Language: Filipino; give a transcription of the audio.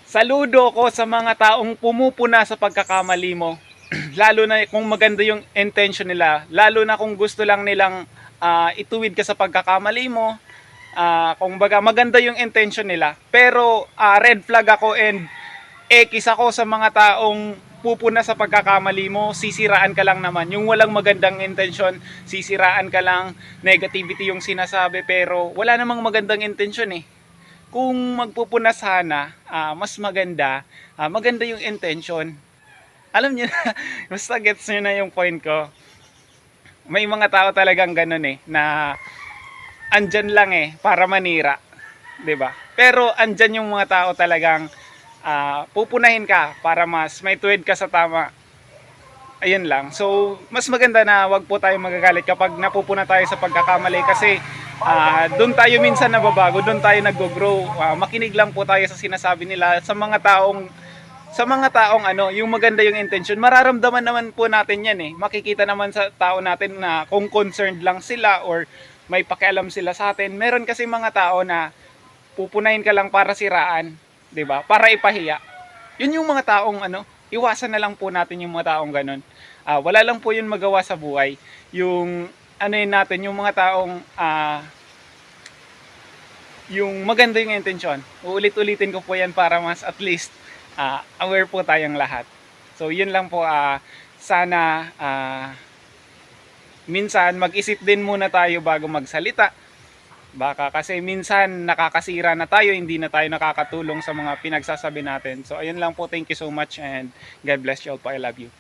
Saludo ko sa mga taong pumupuna sa pagkakamali mo. Lalo na kung maganda yung intention nila. Lalo na kung gusto lang nilang ituwid ka sa pagkakamali mo. Kung baga maganda yung intention nila. Pero red flag ako and X ako sa mga taong pupuna sa pagkakamali mo. Sisiraan ka lang naman. Yung walang magandang intention, sisiraan ka lang. Negativity yung sinasabi pero wala namang magandang intention eh. Kung magpupuna sana, mas maganda, maganda yung intention. Alam niyo na, basta gets niyo na yung point ko. May mga tao talagang ganun eh, na andyan lang eh, para manira. 'Di ba? Pero andyan yung mga tao talagang pupunahin ka para mas may tuwid ka sa tama. Ayun lang. So, mas maganda na wag po tayo magagalit kapag napupuna tayo sa pagkakamali kasi doon tayo minsan nababago, doon tayo nag-grow. Makinig lang po tayo sa sinasabi nila sa mga taong ano, yung maganda yung intention. Mararamdaman naman po natin 'yan eh. Makikita naman sa tao natin na kung concerned lang sila or may pakialam sila sa atin. Meron kasi mga tao na pupunahin ka lang para siraan, 'di ba? Para ipahiya. Yun yung mga taong ano, iwasan na lang po natin yung mga taong ganun. Wala lang po yun magawa sa buhay. Yung ano yun natin, yung mga taong yung maganda yung intensyon. Uulit-ulitin ko po yan para mas at least aware po tayong lahat. So yun lang po, sana minsan mag-isip din muna tayo bago magsalita. Baka kasi minsan nakakasira na tayo, hindi na tayo nakakatulong sa mga pinagsasabi natin. So ayun lang po, thank you so much and God bless you all po. I love you.